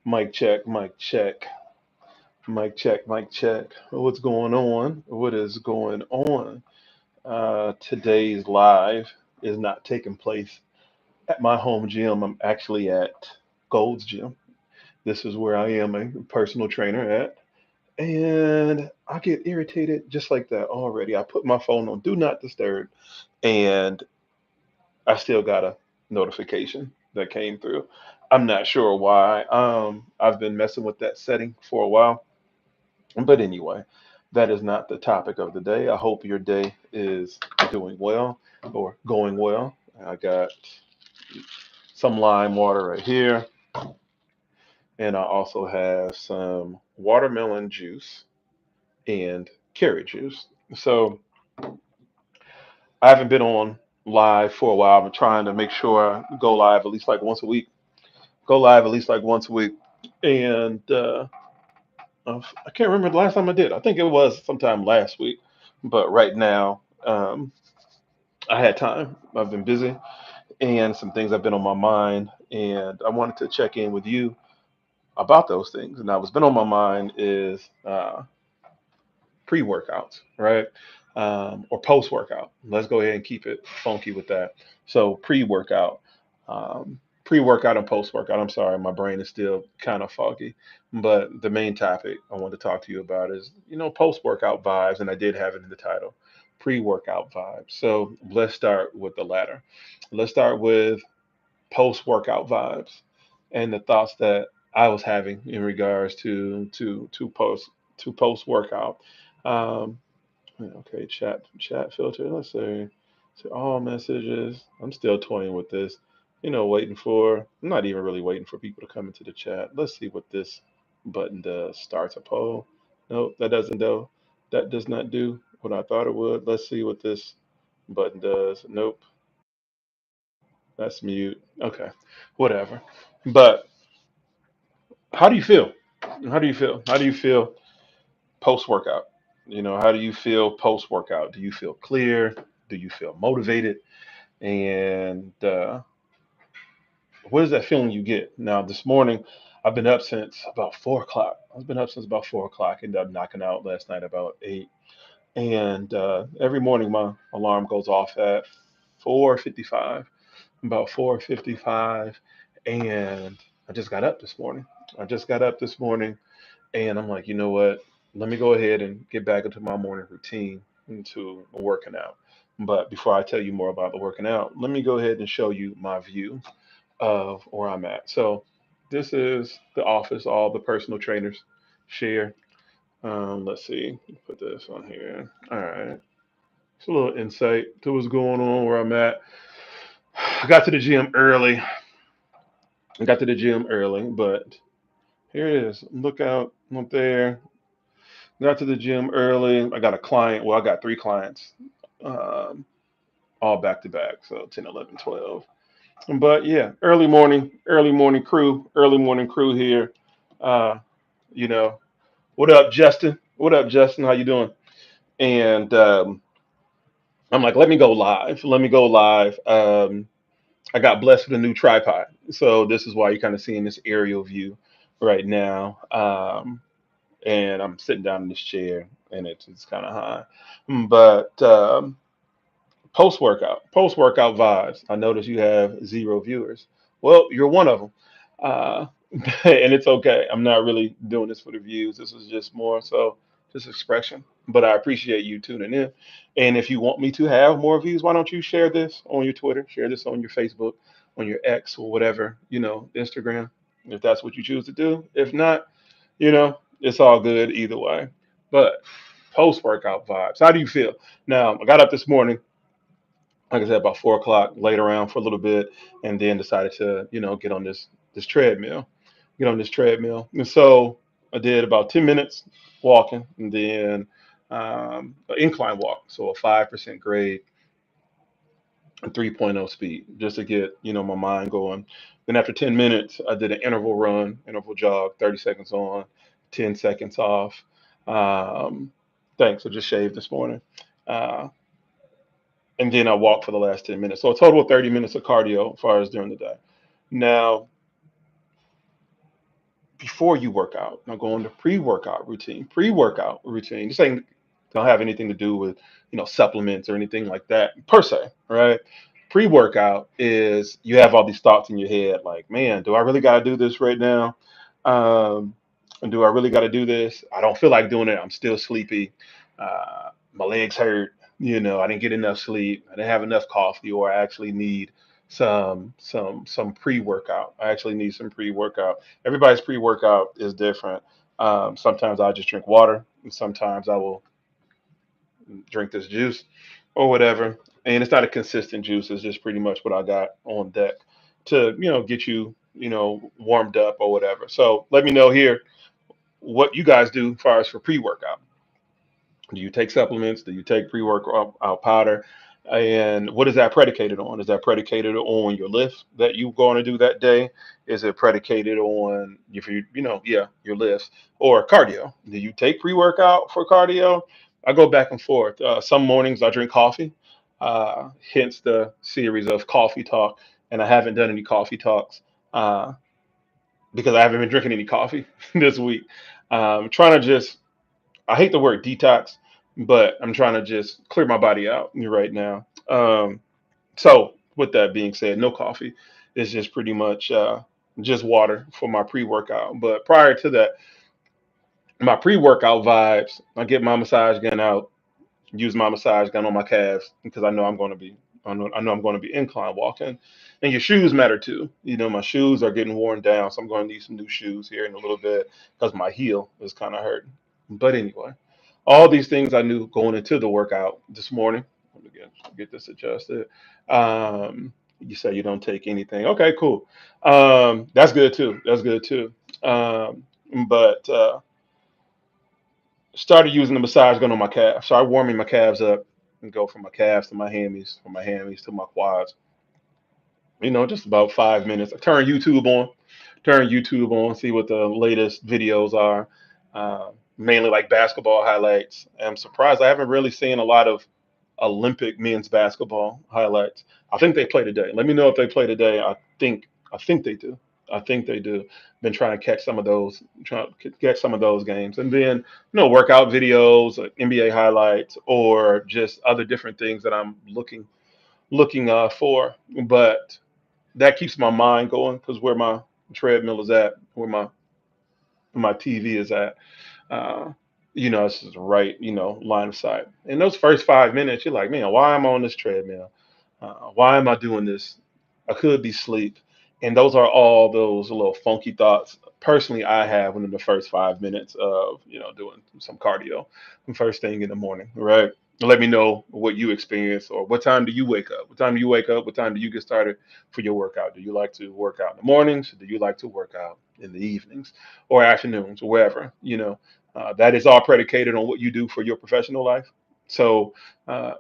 Mic check, mic check, mic check, mic check. What's going on? What is going on? Today's live is not taking place at my home gym. I'm actually at Gold's Gym. This is where I am a personal trainer at. And I get irritated just like that already. I put my phone on do not disturb, and I still got a notification that came through. I'm not sure why. I've been messing with that setting for a while. But anyway, that is not the topic of the day. I hope your day is doing well or going well. I got some lime water right here, and I also have some watermelon juice and carrot juice. So I haven't been on live for a while. I'm trying to make sure I go live at least like once a week. Go live at least like once a week. And I can't remember the last time I did. I think it was sometime last week. But right now, I had time. I've been busy and some things have been on my mind. And I wanted to check in with you about those things. And now what's been on my mind is pre-workouts, right? Or post-workout. Let's go ahead and keep it funky with that. So pre-workout, pre-workout and post-workout. I'm sorry, my brain is still kind of foggy, but the main topic I want to talk to you about is post-workout vibes, and I did have it in the title, pre-workout vibes. So let's start with the latter. Let's start with post-workout vibes and the thoughts that I was having in regards to post workout. Um, okay, chat filter. Let's see. So all messages. I'm still toying with this. Waiting for. I'm not even really waiting for people to come into the chat. Let's see what this button does. Starts a poll. Nope, that doesn't do. That does not do what I thought it would. Let's see what this button does. Nope, that's mute. Okay, whatever. But how do you feel? How do you feel? How do you feel post workout? How do you feel post workout? Do you feel clear? Do you feel motivated? And what is that feeling you get? Now, this morning, I've been up since about 4 o'clock. I've been up since about 4 o'clock. Ended up knocking out last night about 8. And every morning, my alarm goes off at 4:55. About 4:55, and I just got up this morning. I just got up this morning, and I'm like, you know what? Let me go ahead and get back into my morning routine, into working out. But before I tell you more about the working out, let me go ahead and show you my view of where I'm at. So this is the office, all the personal trainers share. Let's see, put this on here. All right. It's a little insight to what's going on where I'm at. I got to the gym early. I got to the gym early, but here it is. Look out up there. Got to the gym early. I got a client. Well, I got three clients, um, all back to back. So 10, 11, 12. But yeah, early morning crew here. Uh, you know, what up, Justin? What up, Justin? How you doing? And I'm like, let me go live. Let me go live. I got blessed with a new tripod. So this is why you're kind of seeing this aerial view right now. And I'm sitting down in this chair, and it's kind of high. But post workout vibes. I notice you have zero viewers. Well, you're one of them, uh, and it's okay. I'm not really doing this for the views. This is just more so just expression. But I appreciate you tuning in. And if you want me to have more views, why don't you share this on your Twitter, share this on your Facebook, on your X or whatever, Instagram, if that's what you choose to do. If not, it's all good either way. But post workout vibes. How do you feel? Now, I got up this morning, like I said, about 4 o'clock, laid around for a little bit, and then decided to, get on this treadmill, get on this treadmill. And so I did about 10 minutes walking, and then an incline walk, so a 5% grade and 3.0 speed, just to get my mind going. Then after 10 minutes, I did an interval run, interval jog, 30 seconds on, 10 seconds off. Um, thanks. I just shaved this morning. Uh, and then I walked for the last 10 minutes. So a total of 30 minutes of cardio as far as during the day. Now, before you work out. Now go into pre-workout routine. Pre-workout routine. This ain't don't have anything to do with supplements or anything like that per se, right? Pre-workout is you have all these thoughts in your head like, man, do I really got to do this right now? Um, and do I really got to do this? I don't feel like doing it. I'm still sleepy. My legs hurt. I didn't get enough sleep. I didn't have enough coffee, or I actually need some pre-workout. I actually need some pre-workout. Everybody's pre-workout is different. Sometimes I'll just drink water, and sometimes I will drink this juice or whatever. And it's not a consistent juice. It's just pretty much what I got on deck to get you warmed up or whatever. So let me know here what you guys do as far as for pre-workout. Do you take supplements? Do you take pre-workout powder? And what is that predicated on? Is that predicated on your lift that you're going to do that day? Is it predicated on if your lifts or cardio? Do you take pre-workout for cardio? I go back and forth. Some mornings I drink coffee, hence the series of coffee talk. And I haven't done any coffee talks uh, because I haven't been drinking any coffee this week. Trying to just I hate the word detox, but I'm trying to just clear my body out right now. So with that being said, no coffee. It's just pretty much just water for my pre-workout. But prior to that, my pre-workout vibes, I get my massage gun out, use my massage gun on my calves because I know I'm going to be incline walking. And your shoes matter too. My shoes are getting worn down, so I'm going to need some new shoes here in a little bit because my heel is kind of hurting. But anyway, all these things I knew going into the workout this morning. Let me get this adjusted. You say you don't take anything. Okay, cool. That's good too. That's good too. Um, but started using the massage gun on my calf. Started warming my calves up and go from my calves to my hammies, from my hammies to my quads. Just about 5 minutes. I turn YouTube on, see what the latest videos are. Mainly like basketball highlights. I'm surprised I haven't really seen a lot of Olympic men's basketball highlights. I think they play today. Let me know if they play today. I think they do. I think they do. Been trying to catch some of those, trying to catch some of those games, and then workout videos, NBA highlights, or just other different things that I'm looking for. But that keeps my mind going because where my treadmill is at, where my TV is at, uh, it's just right, line of sight. In those first 5 minutes, you're like, man, why am I on this treadmill? Why am I doing this? I could be asleep. And those are all those little funky thoughts. Personally, I have within the first 5 minutes of, doing some cardio, first thing in the morning, right? Let me know what you experience or what time do you wake up? What time do you wake up? What time do you get started for your workout? Do you like to work out in the mornings? Do you like to work out in the evenings or afternoons or wherever? That is all predicated on what you do for your professional life. So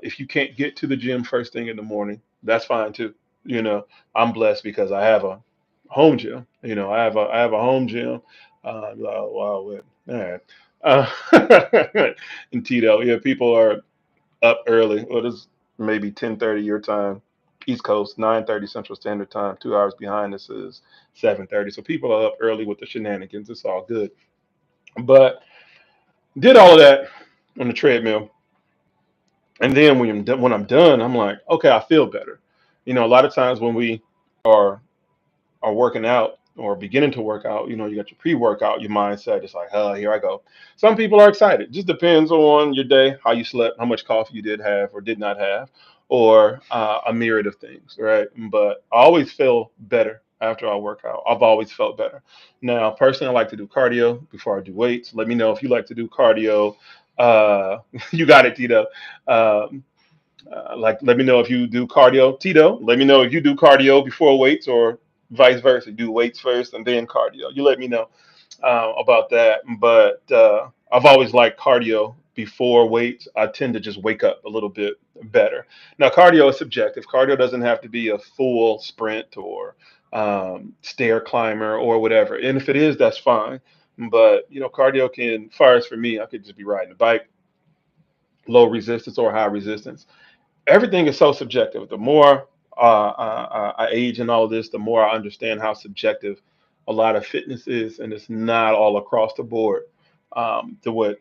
if you can't get to the gym first thing in the morning, that's fine too. You know, I'm blessed because I have a home gym. I have a home gym. Wow, all right. In Tito, yeah, people are up early. Well, it's maybe 10:30 your time, East Coast, 9:30 Central Standard Time. 2 hours behind us is 7:30. So people are up early with the shenanigans. It's all good. But did all of that on the treadmill, and then when I'm done, I'm like, okay, I feel better. A lot of times when we are are working out or beginning to work out, you got your pre-workout, your mindset is like, oh, here I go. Some people are excited. Just depends on your day, how you slept, how much coffee you did have or did not have, or a myriad of things, right? But I always feel better after I work out. I've always felt better. Now, personally, I like to do cardio before I do weights. Let me know if you like to do cardio. You got it, Tito. Um, let me know if you do cardio. Tito, let me know if you do cardio before weights or vice versa. Do weights first and then cardio. You let me know about that. But I've always liked cardio before weights. I tend to just wake up a little bit better. Now, cardio is subjective. Cardio doesn't have to be a full sprint or stair climber or whatever. And if it is, that's fine. But cardio can, as far as for me, I could just be riding a bike, low resistance or high resistance. Everything is so subjective. The more I age in all of this, the more I understand how subjective a lot of fitness is, and it's not all across the board to what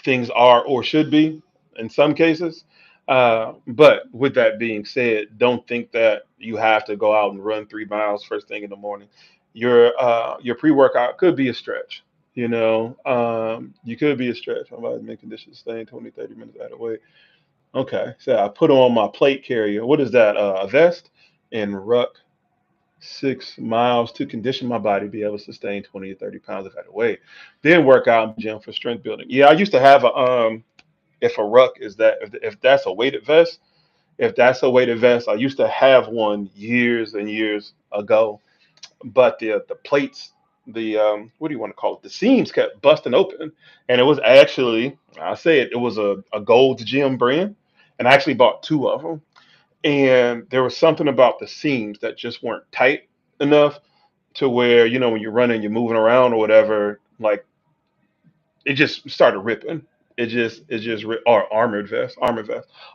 things are or should be in some cases. But with that being said, don't think that you have to go out and run 3 miles first thing in the morning. Your pre-workout could be a stretch. You could be a stretch. I'm about making this sustain 20, 30 minutes out of the way. Okay, so I put on my plate carrier. What is that? A vest and ruck 6 miles to condition my body to be able to sustain 20 to 30 pounds of added weight. Then work out in the gym for strength building. Yeah, I used to have if a ruck is that, if that's a weighted vest, if that's a weighted vest, I used to have one years and years ago, but the plates, the what do you want to call it? The seams kept busting open, and it was actually, I say it was a Gold's Gym brand, and I actually bought two of them, and there was something about the seams that just weren't tight enough to where when you're running, you're moving around or whatever, like it just started ripping. Or armored vest.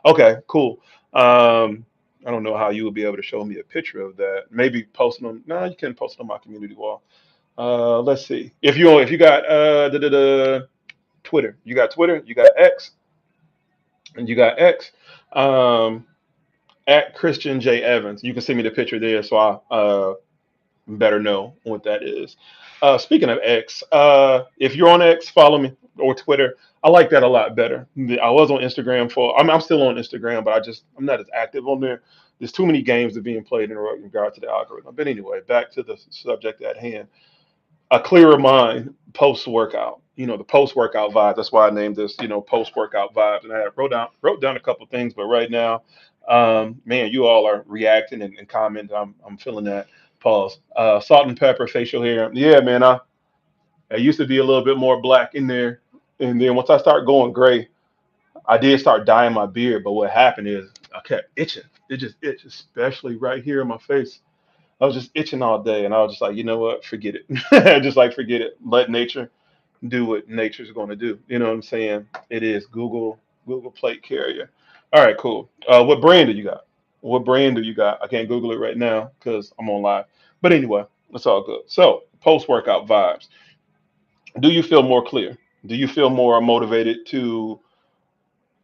Okay, cool. I don't know how you would be able to show me a picture of that. Maybe posting them. No, you can't post it on my community wall. Let's see. If you got Twitter, you got Twitter, you got X, and you got X. Um, at Christian J Evans, you can send me the picture there, so I better know what that is. Speaking of X, if you're on X, follow me, or Twitter. I like that a lot better. I was on Instagram I'm still on Instagram, but I'm not as active on there. There's too many games that are being played in regard to the algorithm. But anyway, back to the subject at hand. A clearer mind post workout. The post workout vibe. That's why I named this, post workout vibes. And I wrote down a couple things, but right now, man, you all are reacting and commenting. I'm feeling that. Pause. Salt and pepper facial hair. Yeah, man. I used to be a little bit more black in there, and then once I start going gray, I did start dyeing my beard. But what happened is I kept itching. It just itched, especially right here in my face. I was just itching all day, and I was just like, you know what? Forget it. Just like forget it. Let nature do what nature's going to do. You know what I'm saying? It is Google Plate Carrier. All right, cool. What brand do you got? What brand do you got? I can't Google it right now because I'm on live. But anyway, it's all good. So post workout vibes. Do you feel more clear? Do you feel more motivated to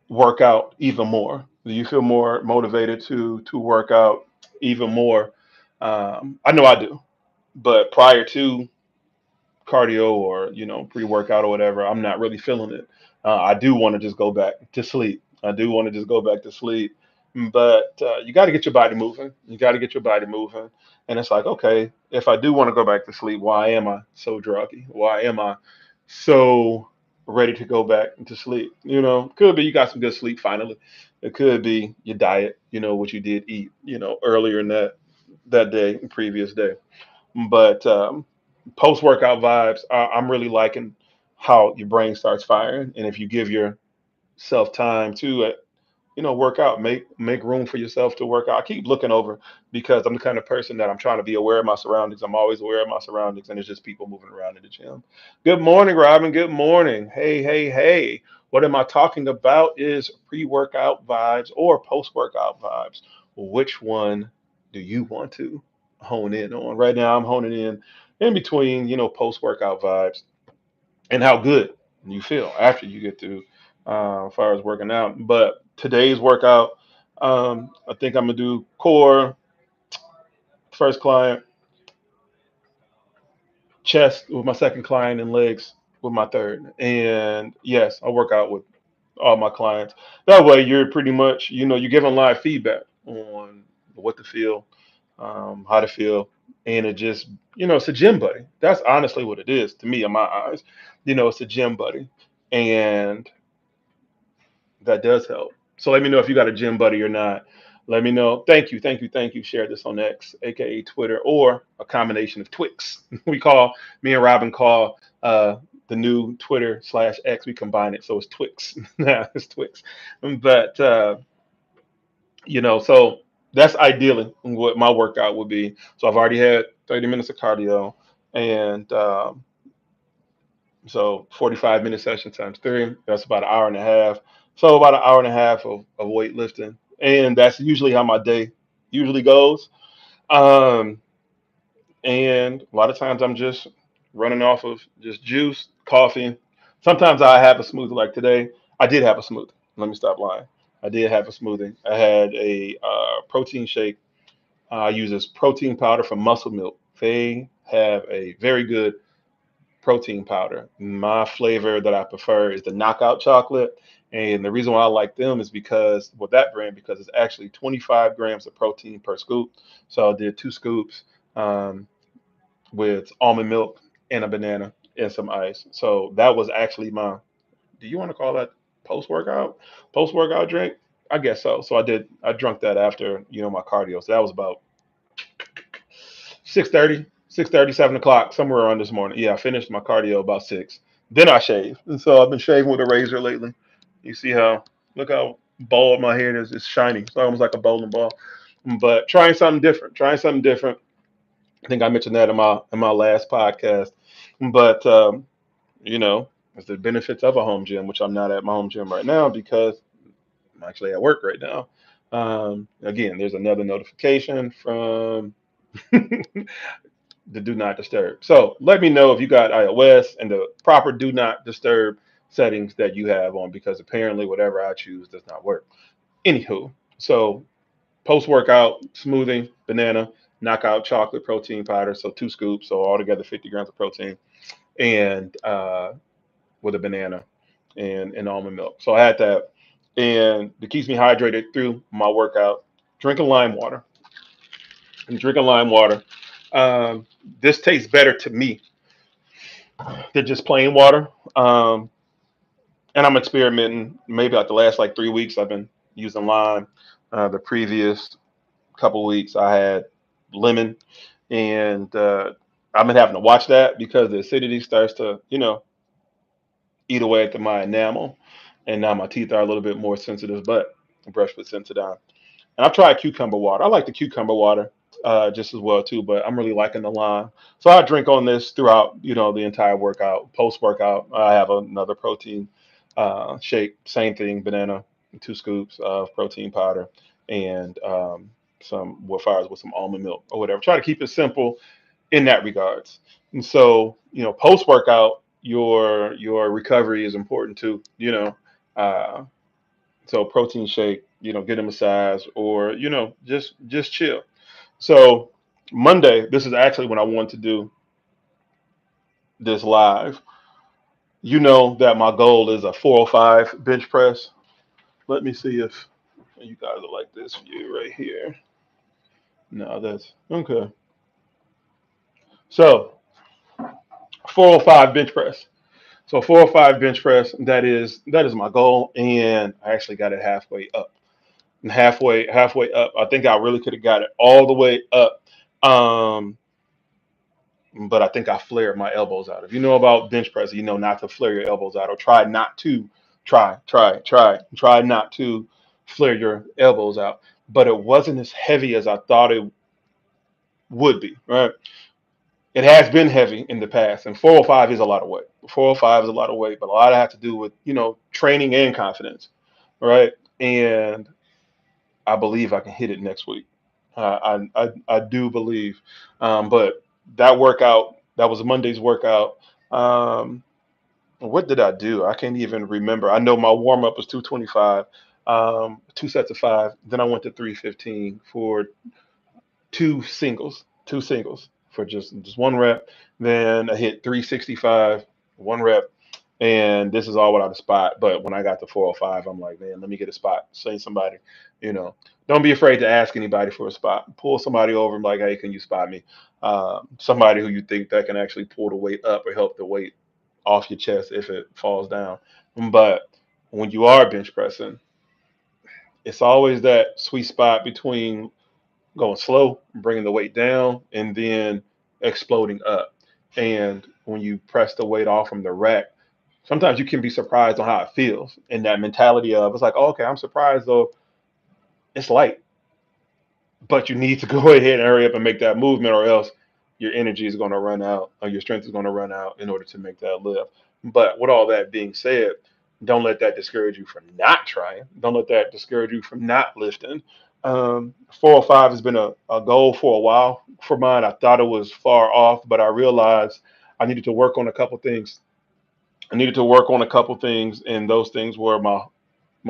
work out even more? Do you feel more motivated to work out even more? I know I do. But prior to cardio or pre-workout or whatever, I'm not really feeling it. I do want to just go back to sleep. I do want to just go back to sleep. But you got to get your body moving. You got to get your body moving. And it's like, okay, if I do want to go back to sleep, why am I so druggy? Why am I so ready to go back to sleep? Could be you got some good sleep finally. It could be your diet, what you did eat, earlier in that day, previous day. But post workout vibes, I'm really liking how your brain starts firing, and if you give yourself time to, work out, make room for yourself to work out. I keep looking over because I'm the kind of person that I'm trying to be aware of my surroundings. I'm always aware of my surroundings, and it's just people moving around in the gym. Good morning, Robin. Good morning. Hey, hey, hey. What am I talking about? Is pre-workout vibes or post-workout vibes? Which one do you want to hone in on? Right now, I'm honing in between, post-workout vibes and how good you feel after you get through, as far as working out. But today's workout, I think I'm gonna do core, first client, chest with my second client, and legs with my third. And yes, I work out with all my clients. That way, you're pretty much, you're giving live feedback on what to feel, how to feel, and it just, it's a gym buddy. That's honestly what it is to me in my eyes. It's a gym buddy, and that does help. So let me know if you got a gym buddy or not. Let me know. Thank you, thank you, thank you. Share this on X, aka Twitter, or a combination of Twix. Me and Robin call the new Twitter/X. We combine it, so it's Twix. It's Twix. But so that's ideally what my workout would be. So I've already had 30 minutes of cardio, and so 45-minute session times three, that's about an hour and a half. So about an hour and a half of weightlifting. And that's usually how my day usually goes. Um, And a lot of times I'm just running off of just juice, coffee. Sometimes I have a smoothie like today. I did have a smoothie. Let me stop lying. I did have a smoothie. I had a protein shake. I use this protein powder from Muscle Milk. They have a very good protein powder. My flavor that I prefer is the knockout chocolate. And the reason why I like them is because, well, that brand, because it's actually 25 grams of protein per scoop. So I did 2 scoops. With almond milk and a banana and some ice. So that was actually my, do you want to call that post workout? Post workout drink? I guess so. So I drunk that after, my cardio. So that was about 6:30, 6:30, 7 o'clock, somewhere around this morning. Yeah, I finished my cardio about 6. Then I shaved. And so I've been shaving with a razor lately. You see look how bald my hair is. It's shiny. It's almost like a bowling ball. But trying something different, trying something different. I think I mentioned that in my last podcast. But you know, it's the benefits of a home gym, which I'm not at my home gym right now because I'm actually at work right now. Again, there's another notification from the do not disturb. So let me know if you got iOS and the proper do not disturb settings that you have on because apparently whatever I choose does not work. Anywho, so post workout smoothie, banana, knockout chocolate protein powder, so 2 scoops, so altogether 50 grams of protein, and with a banana and almond milk. So I had that, and it keeps me hydrated through my workout. Drinking lime water and drinking lime water. Um, this tastes better to me than just plain water. Um, and I'm experimenting. Maybe like the last like 3 weeks, I've been using lime. The previous couple weeks, I had lemon, and I've been having to watch that because the acidity starts to, eat away at my enamel, and now my teeth are a little bit more sensitive. But I brush with Sensodyne, and I've tried cucumber water. I like the cucumber water just as well too, but I'm really liking the lime. So I drink on this throughout, the entire workout. Post workout, I have another protein shake, same thing, banana, 2 scoops of protein powder, and some what fires with some almond milk or whatever. Try to keep it simple in that regards. And so, post workout, your recovery is important too. Uh, so protein shake, get a massage or just chill. So Monday, this is actually when I want to do this live. You know that my goal is a 405 bench press. Let me see if you guys are like this view right here. No, that's okay. So 405 bench press. So 405 bench press, that is my goal, and I actually got it halfway up. And halfway up. I think I really could have got it all the way up. Um, but I think I flared my elbows out. If you know about bench press, you know not to flare your elbows out or try not to try not to flare your elbows out. But it wasn't as heavy as I thought it would be, right? It has been heavy in the past, and 405 is a lot of weight. 405 is a lot of weight, but a lot of it has to do with training and confidence, right? And I believe I can hit it next week. I do believe, but that workout that was Monday's workout. Um, what did I do? I can't even remember. I know my warm up was 225, 2 sets of 5. Then I went to 315 for two singles for just one rep. Then I hit 365, 1 rep, and this is all without a spot. But when I got to 405, I'm like, man, let me get a spot. Say somebody, you know, don't be afraid to ask anybody for a spot. Pull somebody over and be like, hey, can you spot me? Somebody who you think that can actually pull the weight up or help the weight off your chest if it falls down. But when you are bench pressing, it's always that sweet spot between going slow, bringing the weight down, and then exploding up. And when you press the weight off from the rack, sometimes you can be surprised on how it feels. And that mentality of it's like, oh, okay, I'm surprised though it's light, but you need to go ahead and hurry up and make that movement, or else your energy is going to run out, or your strength is going to run out in order to make that lift. But with all that being said, don't let that discourage you from not trying. Don't let that discourage you from not lifting. 405 has been a goal for a while for mine. I thought it was far off, but I realized I needed to work on a couple things. I needed to work on a couple things, and those things were my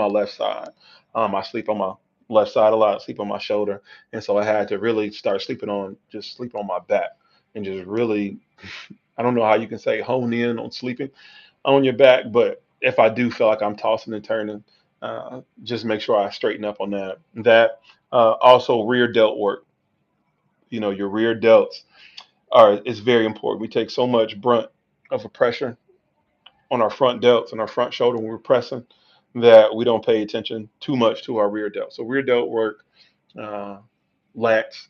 left side. I sleep on my left side a lot, sleep on my shoulder, and so I had to really start sleeping on my back, and just really, I don't know how you can say hone in on sleeping on your back, but if I do feel like I'm tossing and turning, just make sure I straighten up on that. That also rear delt work. You know, your rear delts are is very important. We take so much brunt of a pressure on our front delts and our front shoulder when we're pressing that we don't pay attention too much to our rear delt. So rear delt work, uh, lats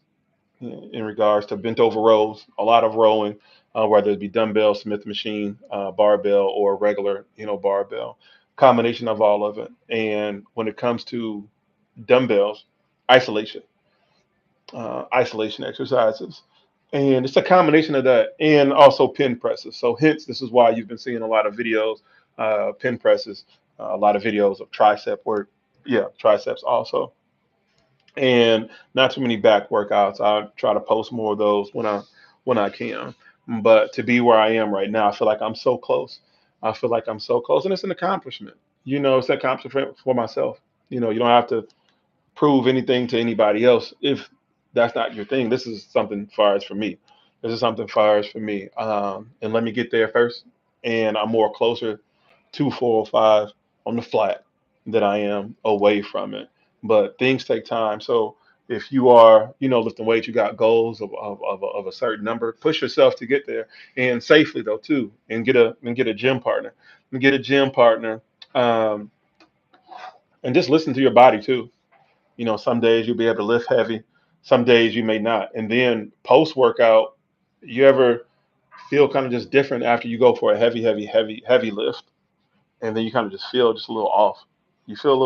in regards to bent over rows, a lot of rowing, whether it be dumbbell, Smith machine, barbell, or regular, barbell. Combination of all of it. And when it comes to dumbbells, isolation, isolation exercises. And it's a combination of that and also pin presses. So hence, this is why you've been seeing a lot of videos, pin presses, a lot of videos of tricep work. Yeah, triceps also. And not too many back workouts. I try to post more of those when I can. But to be where I am right now, I feel like I'm so close. I feel like I'm so close, and it's an accomplishment. It's an accomplishment for myself. You don't have to prove anything to anybody else if that's not your thing. This is something far as for me. This is something far as for me. And let me get there first. And I'm more closer to 405 on the flat than I am away from it. But things take time. So if you are, lifting weights, you got goals of a certain number, push yourself to get there and safely though too, and get a gym partner, and get a gym partner, um, and just listen to your body too. Some days you'll be able to lift heavy, some days you may not. And then post workout, you ever feel kind of just different after you go for a heavy, heavy, heavy, heavy lift, and then you kind of just feel just a little off. You feel a little